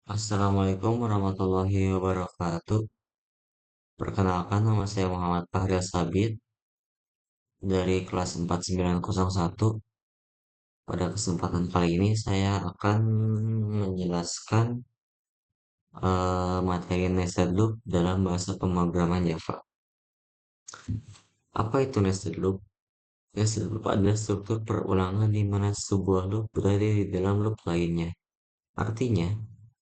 Assalamualaikum warahmatullahi wabarakatuh. Perkenalkan, nama saya Muhammad Fahril Sabit dari kelas 4901. Pada kesempatan kali ini saya akan menjelaskan materi nested loop dalam bahasa pemrograman Java. Apa itu nested loop? Nested loop adalah struktur perulangan di mana sebuah loop berada di dalam loop lainnya. Artinya,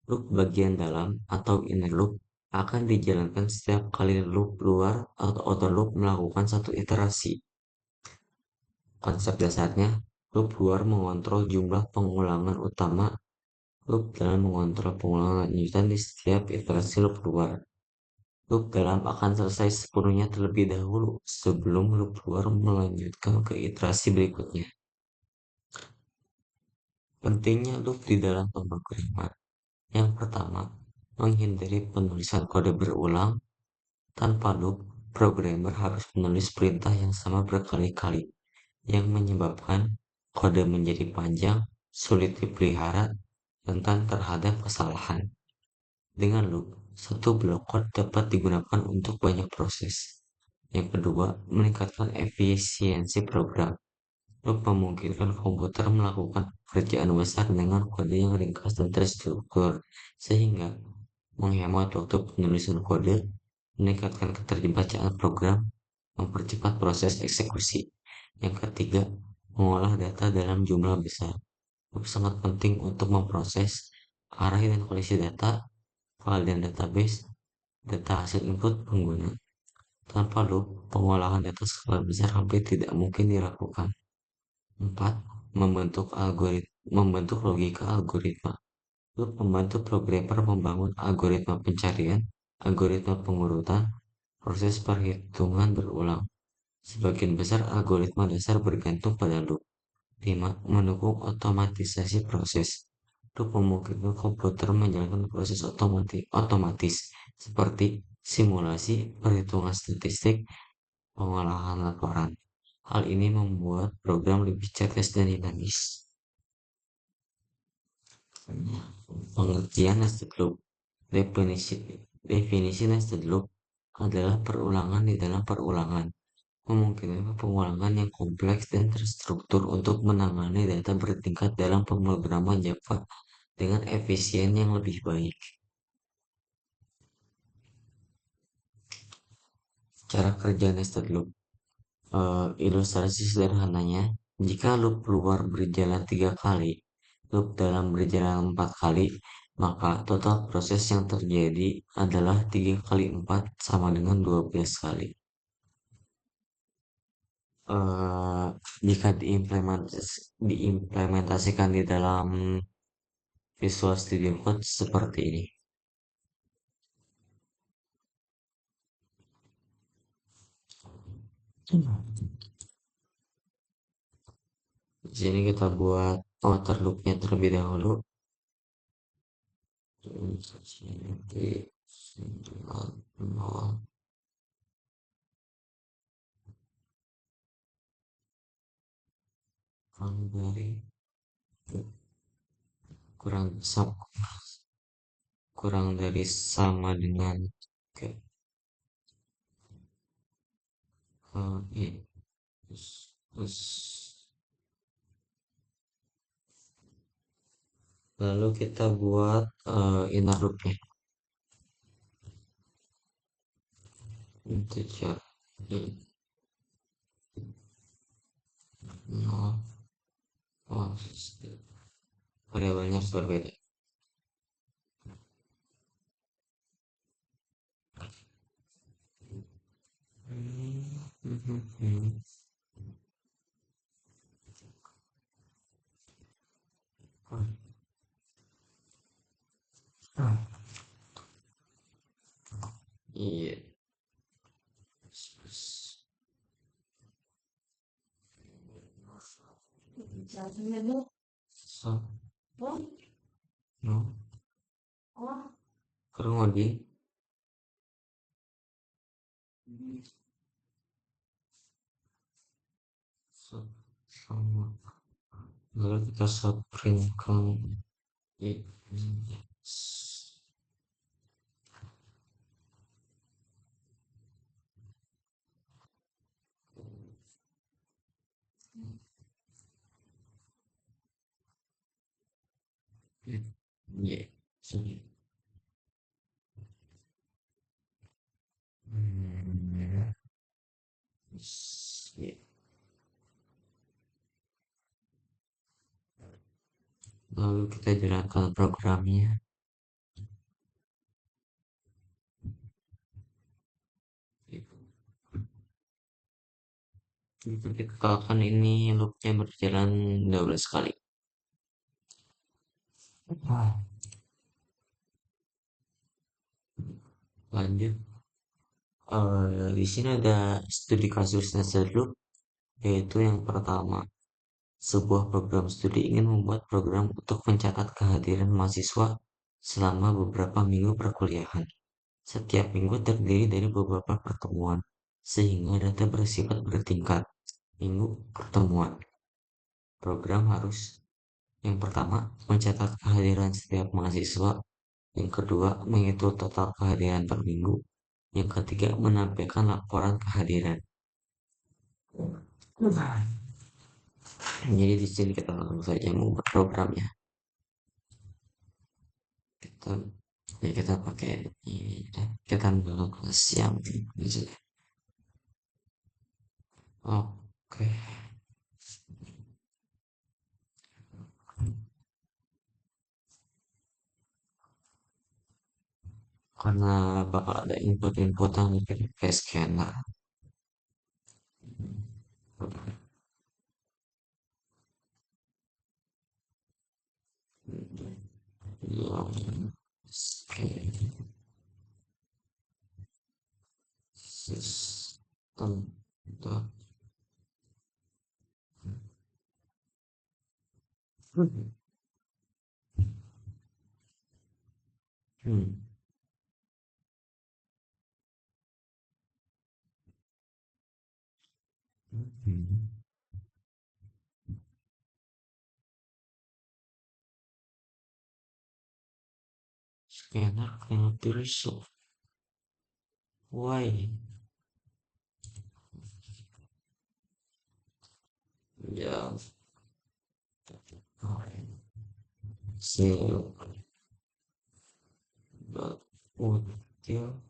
loop bagian dalam atau inner loop akan dijalankan setiap kali loop luar atau outer loop melakukan satu iterasi. Konsep dasarnya, loop luar mengontrol jumlah pengulangan utama, loop dalam mengontrol pengulangan lanjutan di setiap iterasi loop luar. Loop dalam akan selesai sepenuhnya terlebih dahulu sebelum loop luar melanjutkan ke iterasi berikutnya. Pentingnya loop di dalam pemrograman. Yang pertama, menghindari penulisan kode berulang. Tanpa loop, programmer harus menulis perintah yang sama berkali-kali, yang menyebabkan kode menjadi panjang, sulit dipelihara, rentan terhadap kesalahan. Dengan loop, satu blok kode dapat digunakan untuk banyak proses. Yang kedua, meningkatkan efisiensi program. Loop memungkinkan komputer melakukan pekerjaan besar dengan kode yang ringkas dan terstruktur, sehingga menghemat waktu penulisan kode, meningkatkan keterbacaan program, mempercepat proses eksekusi. Yang ketiga, mengolah data dalam jumlah besar. Loop sangat penting untuk memproses array dan koleksi data, file dan database, data hasil input pengguna. Tanpa loop, pengolahan data skala besar hampir tidak mungkin dilakukan. 4. Membentuk logika algoritma. Loop membantu programmer membangun algoritma pencarian, algoritma pengurutan, proses perhitungan berulang. Sebagian besar algoritma dasar bergantung pada loop. 5. Mendukung otomatisasi proses. Loop memungkinkan komputer menjalankan proses otomatis seperti simulasi, perhitungan statistik, pengolahan laporan. Hal ini membuat program lebih cerdas dan dinamis. Pengertian nested loop. Definisi, definisi nested loop adalah perulangan di dalam perulangan, memungkinkan pengulangan yang kompleks dan terstruktur untuk menangani data bertingkat dalam pemrograman Java dengan efisien yang lebih baik. Cara kerja nested loop. Ilustrasi sederhananya, jika loop luar berjalan 3 kali, loop dalam berjalan 4 kali, maka total proses yang terjadi adalah 3 kali 4 sama dengan 12 kali. eh, Jika diimplementasikan di dalam Visual Studio Code seperti ini. Di sini kita buat outer loopnya terlebih dahulu. Dari kurang kurang dari sama dengan oke, iya. Terus lalu kita buat inner loopnya integer nol oh, variabelnya harus berbeda. Iya. So, no, kurang lagi. So, sama. Lalu kita subprint ini. Yeah. Hmm, yeah. Lalu kita jalankan programnya. Kita akan ini loopnya berjalan 12 kali. Wah, lanjut. Di sini ada studi kasusnya loop, yaitu yang pertama, sebuah program studi ingin membuat program untuk mencatat kehadiran mahasiswa selama beberapa minggu perkuliahan. Setiap minggu terdiri dari beberapa pertemuan, sehingga data bersifat bertingkat. Minggu pertemuan. Program harus yang pertama mencatat kehadiran setiap mahasiswa, yang kedua menghitung total kehadiran per minggu, yang ketiga menampilkan laporan kehadiran. Jadi di sini kita langsung saja membuat programnya. Kita kita pakai ini, kita ambil kelas yang ini saja. Oke, karena bakal ada input-input yang kayak scanner. Yang scan system dot hmm, hmm, scanner cannot be resolved. Why? Ya, so but audio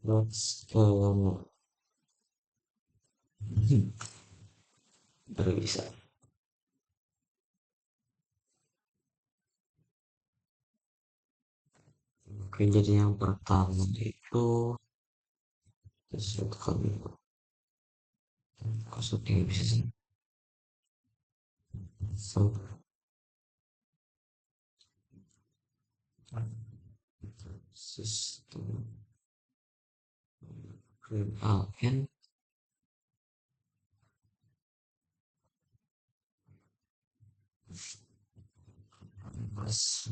dot scanner baru bisa. Oke, jadi yang pertama itu sesuatu maksudnya bisa sih. So, sistem AN plus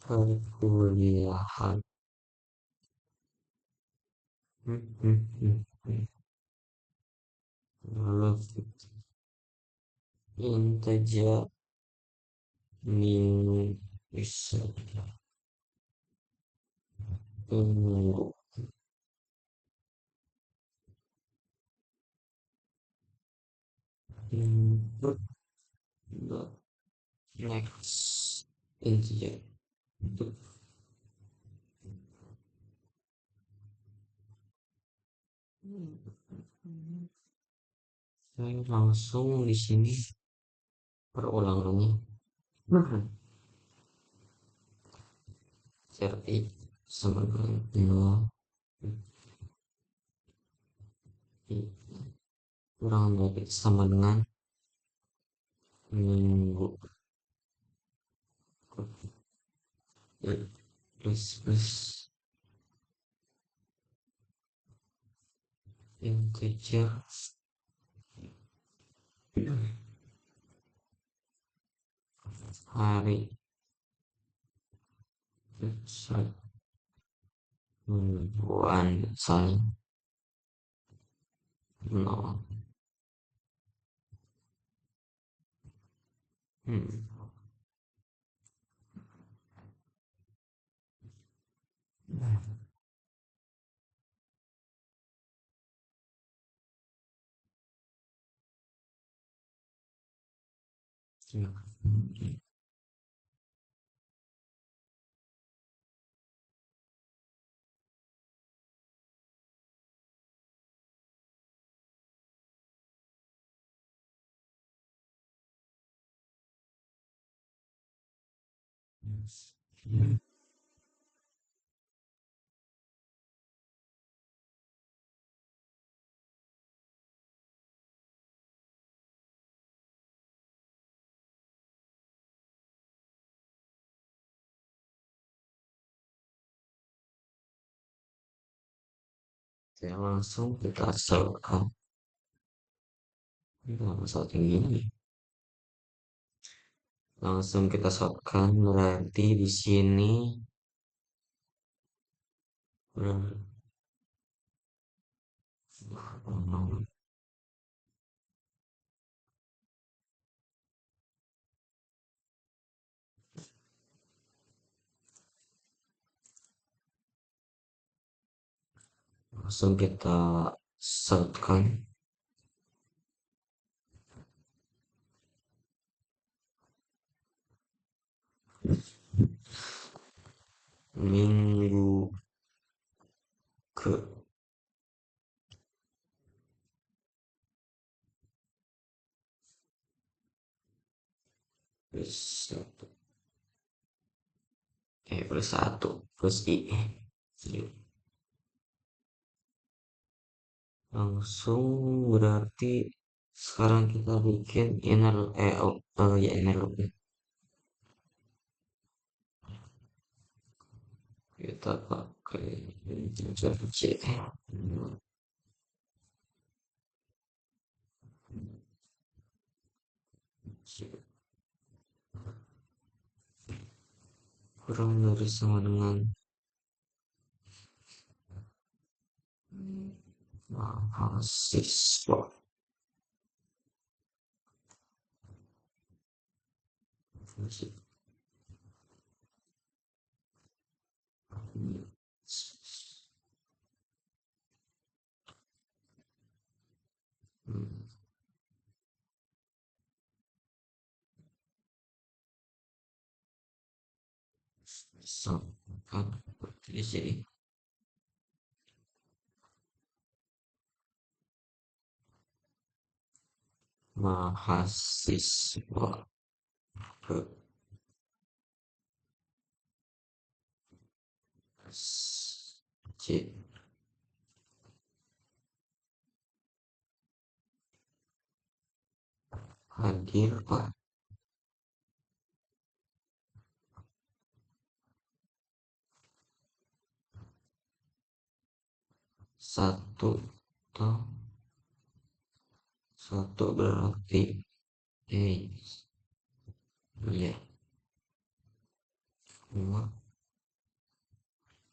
perkuliahan. Lalu integer min bisa minggu input dot next integer itu saya langsung di sini perulangannya cari sama dengan nol kurang lebih sama dengan minggu plus plus integer hari besar mingguan misalnya nol. Hmm. Ya. Ya, langsung kita asalkan. Nah, saat ini langsung kita shotkan berarti di sini langsung kita shotkan minggu ke plus satu plus satu plus i. Yuk, langsung berarti sekarang kita bikin inner ya inner loop ya. Kita pakai C. Kurang dari sama dengan mahasiswa. Misalkan di sini mahasiswa ke C hadir Pak satu atau satu berarti iya dua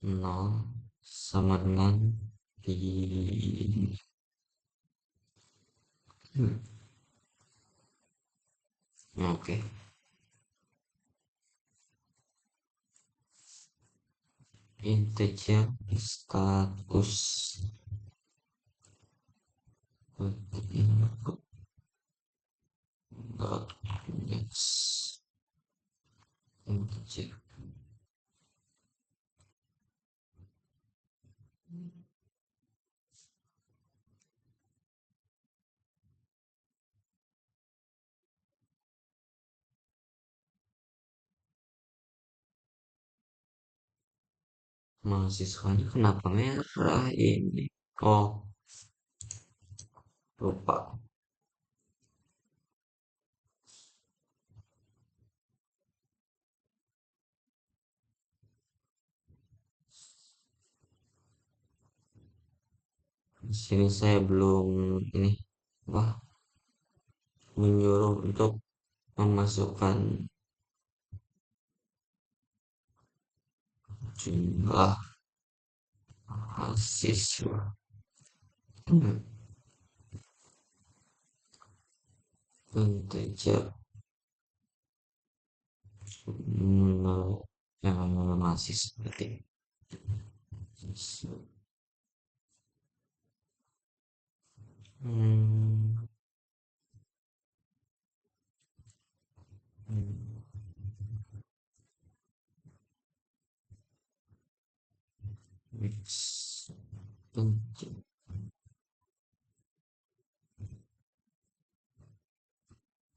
nol sama dengan di oke integer status input dot next integer mahasiswanya kenapa merah ini oh lupa di sini saya belum ini wah menyuruh untuk memasukkan jumlah mahasiswa integer yang mahasiswa berarti hmm, Next.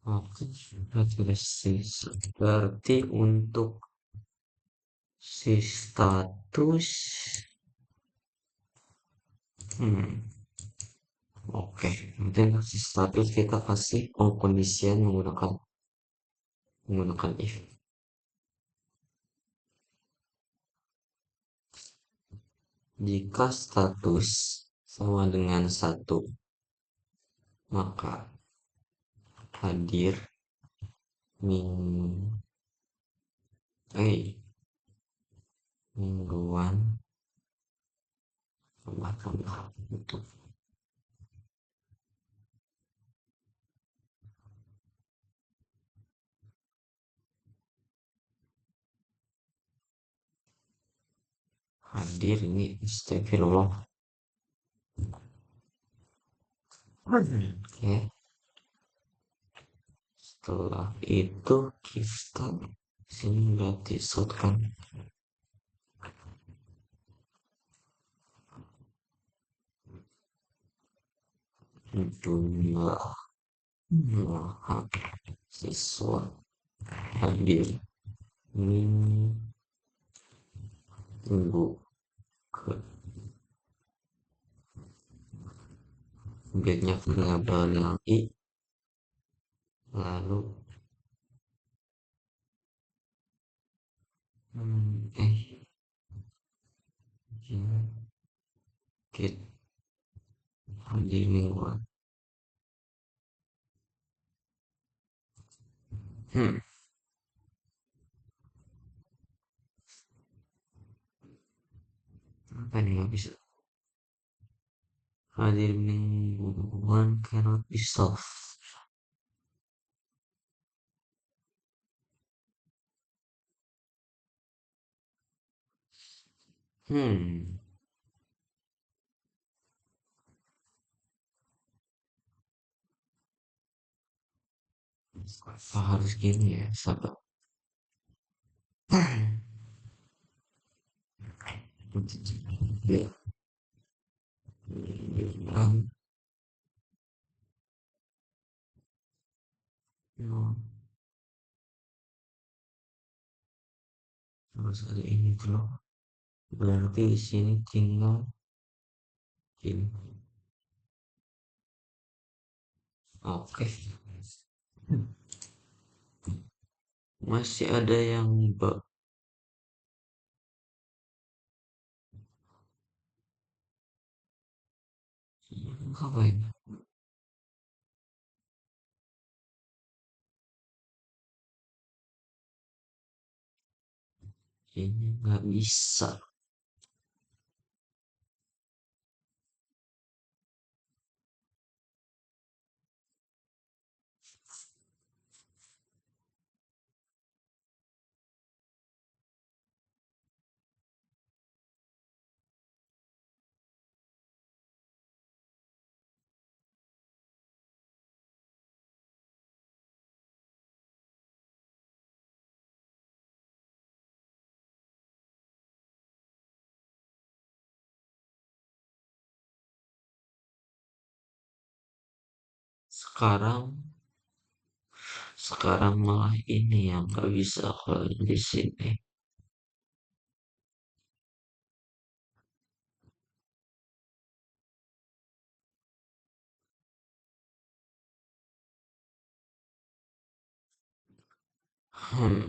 Oke, berarti untuk si status, hmm, oke, nanti si status kita kasih pengkondisian menggunakan if. Jika status sama dengan satu, maka hadir ming, eh, mingguan tambah itu hadir ini astagfirullah. Oke, setelah itu kita sini berarti shotgun jumlah siswa hadir minggu ke objeknya variabel yang i, lalu ya, kita hadir mingguan. hmm Apa nih nggak bisa hadir mingguan cannot be solved. hmm Apa harus gini ya, sahabat? Ya, um, no, harus ada ini dulu. Berarti di sini tinggal ini. Oke. Masih ada yang apa ini? Ini nggak bisa. Sekarang, sekarang malah ini yang nggak bisa kalau di sini. Hmm,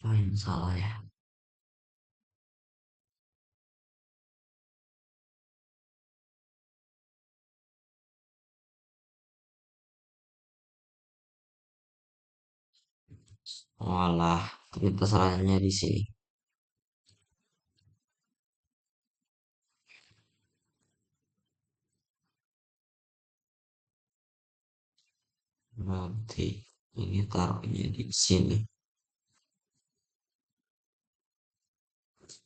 apa yang salah ya? Walah, ternyata salahnya di sini. Berarti ini taruhnya di sini.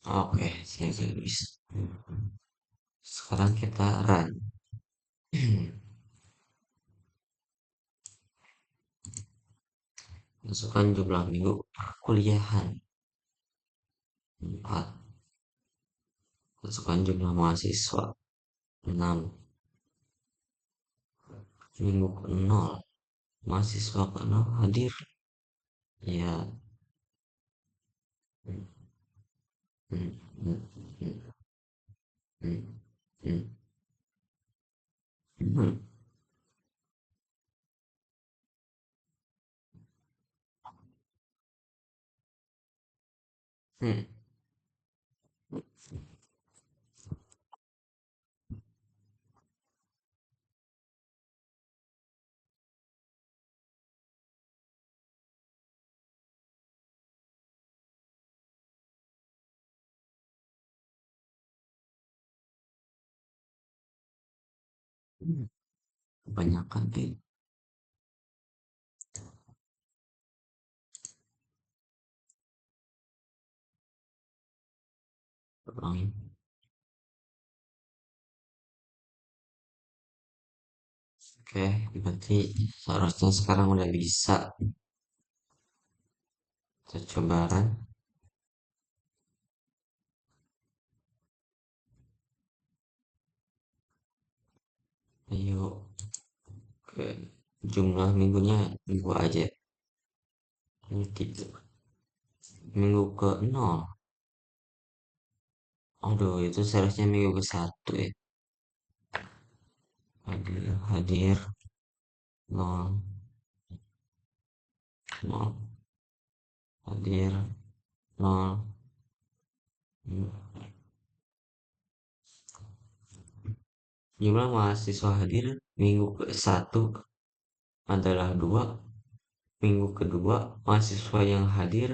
Oke, saya bisa. Sekarang kita run. Masukkan jumlah minggu perkuliahan 4. Masukkan jumlah mahasiswa 6. Minggu ke 0. Mahasiswa ke 0 hadir. Ya. Hmm, hmm, hmm, hmm, hmm, hmm, hmm, hmm. Kebanyakan orang. Oke, berarti seharusnya sekarang udah bisa. Kita coba run. Ayo, ke jumlah minggunya 2 aja. Ini 3. Minggu ke 0. Aduh, itu seharusnya minggu ke 1 ya. Hadir 0, 0. Hadir 0. Jumlah mahasiswa hadir minggu ke 1 adalah 2. Minggu kedua mahasiswa yang hadir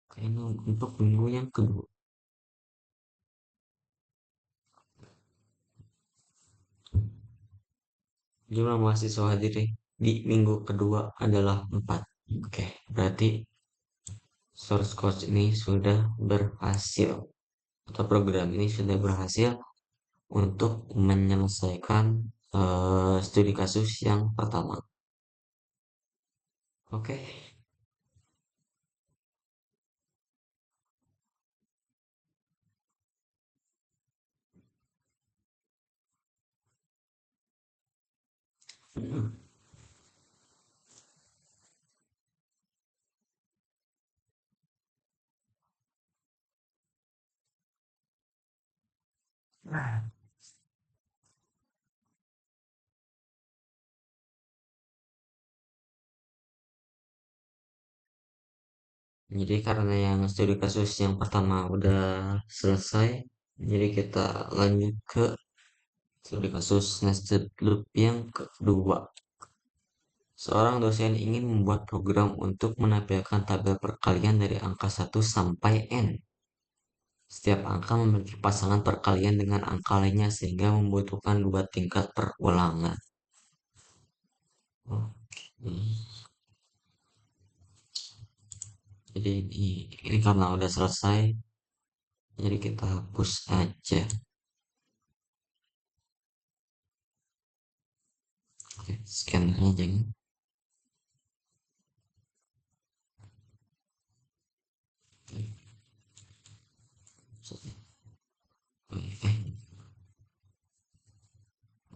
kayaknya untuk minggu yang kedua. Jumlah mahasiswa hadir di minggu kedua adalah 4. Oke, berarti source code ini sudah berhasil atau program ini sudah berhasil untuk menyelesaikan studi kasus yang pertama. Oke. Jadi karena yang studi kasus yang pertama udah selesai, jadi kita lanjut ke studi kasus nested loop yang kedua. Seorang dosen ingin membuat program untuk menampilkan tabel perkalian dari angka 1 sampai n. Setiap angka memiliki pasangan perkalian dengan angka lainnya sehingga membutuhkan 2 tingkat perulangan. Oke. Jadi ini karena udah selesai, jadi kita hapus aja. Oke, scan aja.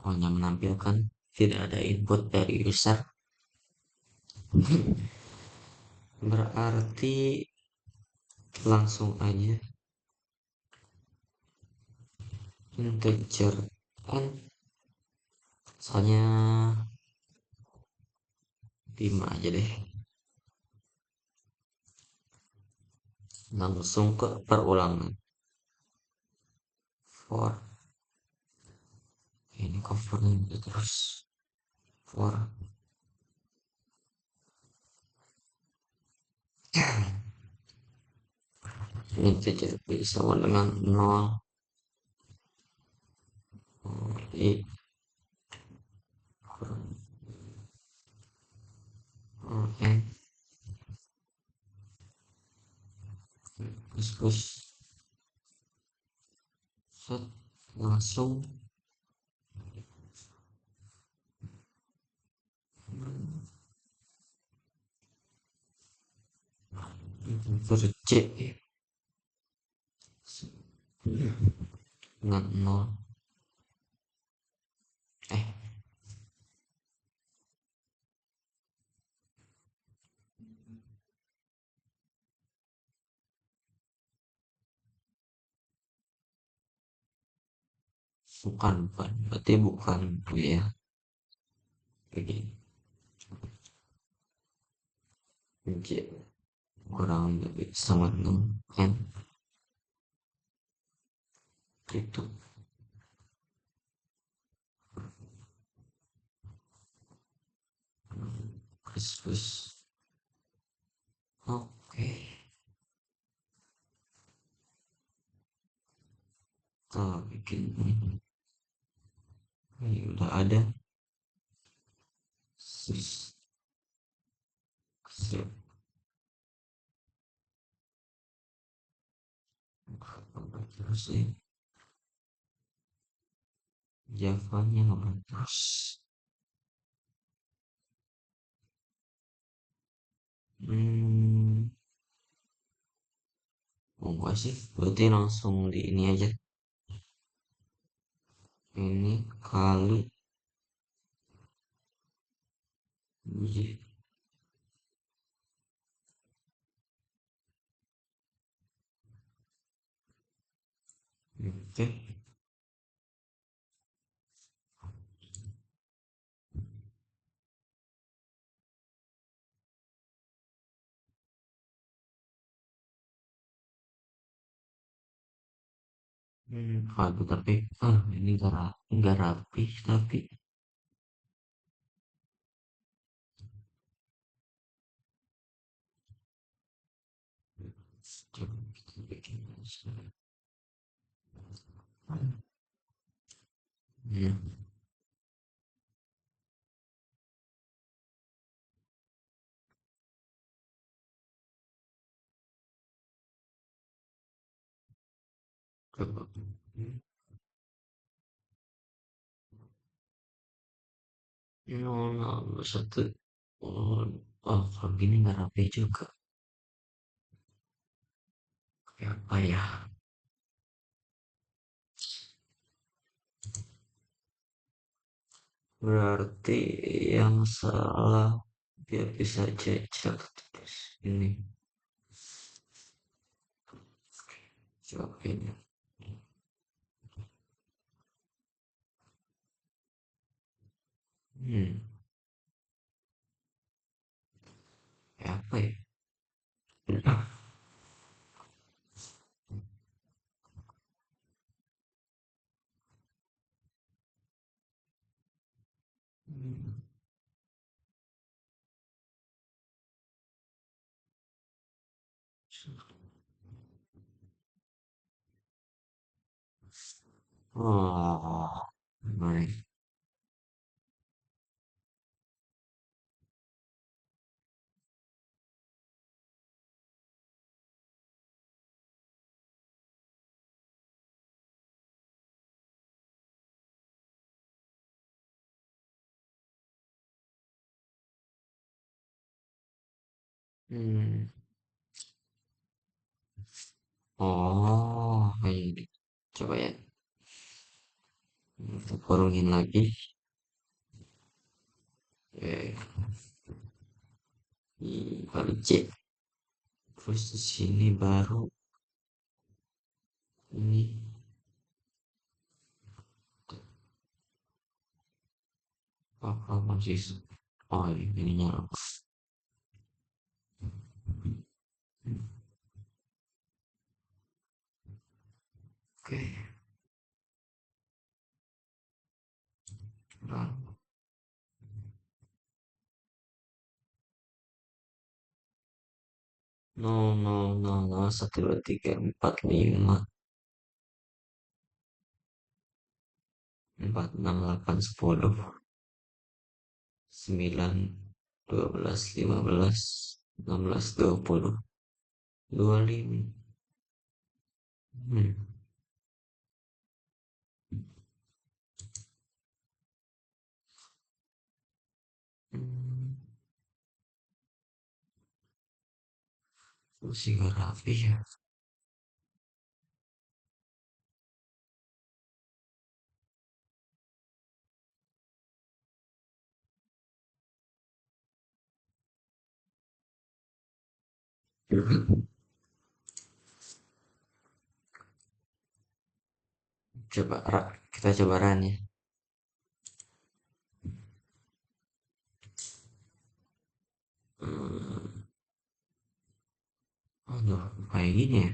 Hanya menampilkan tidak ada input dari user. Berarti langsung aja integer n, soalnya 5 aja deh. Langsung ke perulangan. For ini covernya terus for integer b sama dengan 0 i n terus set, langsung tercek dengan nol eh bukan berarti bukan ya begini J kurang lebih sama 6 n itu terus oke kita bikin ini udah ada terus terus ini Javanya terus hmm mau gak sih berarti langsung di ini aja ini kali Y oke aduh tapi ini nggak rapi tapi coba kita bikin hmm, coba nol nol satu oh, oh kalau gini nggak rapi juga kayak apa ya berarti yang salah dia bisa jejak terus ini siapa ini hmm kayak apa ya oh gimana hmm oh ini coba ya kita kurungin lagi eh kali C terus di sini baru ini apa masih oh ini nyala oke nah, nol nol nol nol satu dua tiga empat lima empat enam delapan sepuluh sembilan dua belas lima belas enam belas dua puluh dua lima Hmm. Hmm. Masih gak rapi ya. Coba kita coba run ya. Hmm. Aduh, kayak gini ya.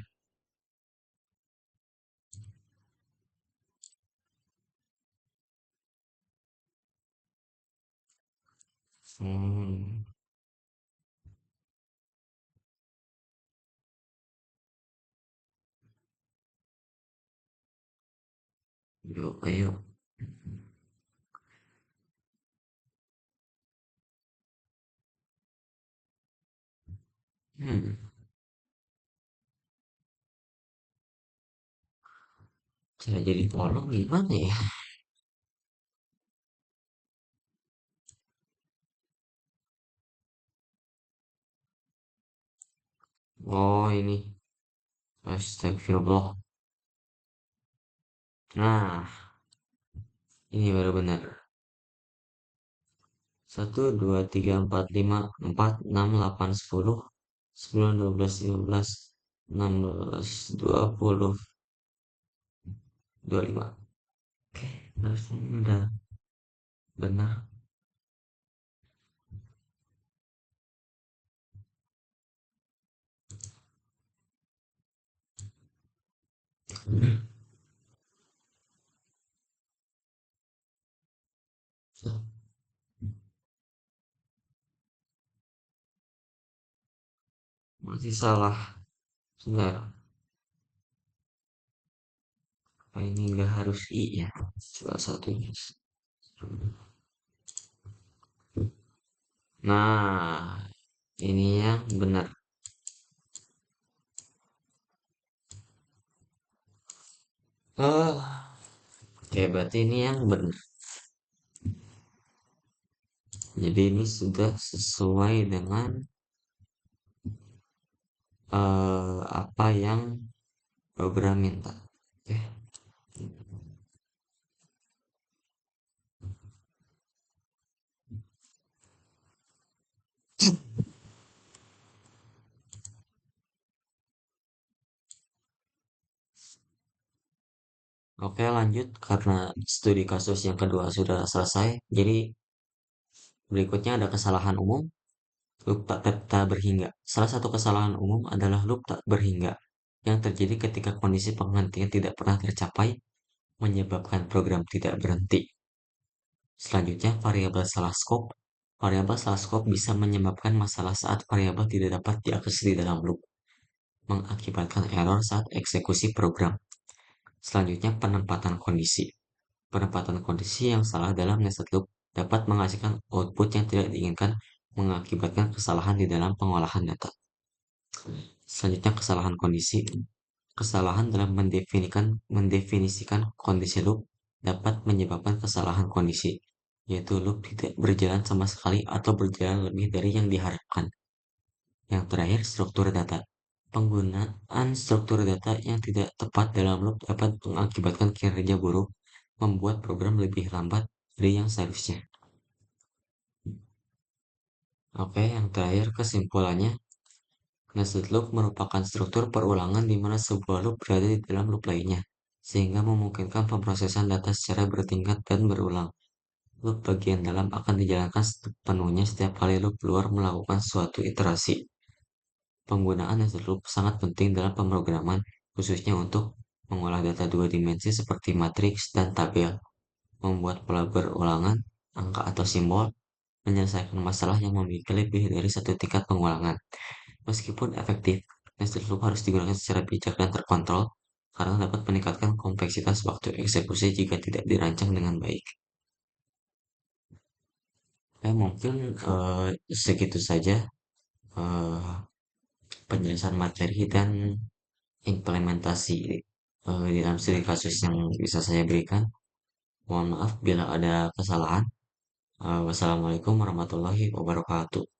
Hmm. Yuk, ayo. Hmm. Cara jadi tolong gimana ya? Oh, ini. Astagfirullah. Nah, ini baru benar. Satu, dua, tiga, empat, lima, empat, enam, delapan, sepuluh, sembilan, dua belas, lima belas, enam belas, 20, 25. Oke, harusnya udah benar. Masih salah. Sebentar, apa ini nggak harus I ya? Salah satunya. Nah, ini yang benar. Oh, oke, berarti ini yang benar. Jadi ini sudah sesuai dengan apa yang program minta. Oke. Oke, lanjut karena studi kasus yang kedua sudah selesai. Jadi berikutnya ada kesalahan umum, loop tak berhingga. Salah satu kesalahan umum adalah loop tak berhingga yang terjadi ketika kondisi penghentian tidak pernah tercapai menyebabkan program tidak berhenti. Selanjutnya, variabel salah scope. Variabel salah scope bisa menyebabkan masalah saat variabel tidak dapat diakses di dalam loop, mengakibatkan error saat eksekusi program. Selanjutnya, penempatan kondisi. Penempatan kondisi yang salah dalam nested loop dapat menghasilkan output yang tidak diinginkan, mengakibatkan kesalahan di dalam pengolahan data. Selanjutnya, kesalahan kondisi. Kesalahan dalam mendefinisikan kondisi loop dapat menyebabkan kesalahan kondisi, yaitu loop tidak berjalan sama sekali atau berjalan lebih dari yang diharapkan. Yang terakhir, struktur data. Penggunaan struktur data yang tidak tepat dalam loop dapat mengakibatkan kinerja buruk, membuat program lebih lambat dari yang seharusnya. Oke, yang terakhir kesimpulannya, nested loop merupakan struktur perulangan di mana sebuah loop berada di dalam loop lainnya, sehingga memungkinkan pemrosesan data secara bertingkat dan berulang. Loop bagian dalam akan dijalankan sepenuhnya setiap kali loop luar melakukan suatu iterasi. Penggunaan nested loop sangat penting dalam pemrograman, khususnya untuk mengolah data dua dimensi seperti matriks dan tabel, membuat pola berulangan, angka atau simbol, menyelesaikan masalah yang memiliki lebih dari satu tingkat pengulangan. Meskipun efektif, nested loop harus digunakan secara bijak dan terkontrol karena dapat meningkatkan kompleksitas waktu eksekusi jika tidak dirancang dengan baik. Mungkin segitu saja eh, penjelasan materi dan implementasi di dalam studi kasus yang bisa saya berikan. Mohon maaf bila ada kesalahan. Wassalamualaikum warahmatullahi wabarakatuh.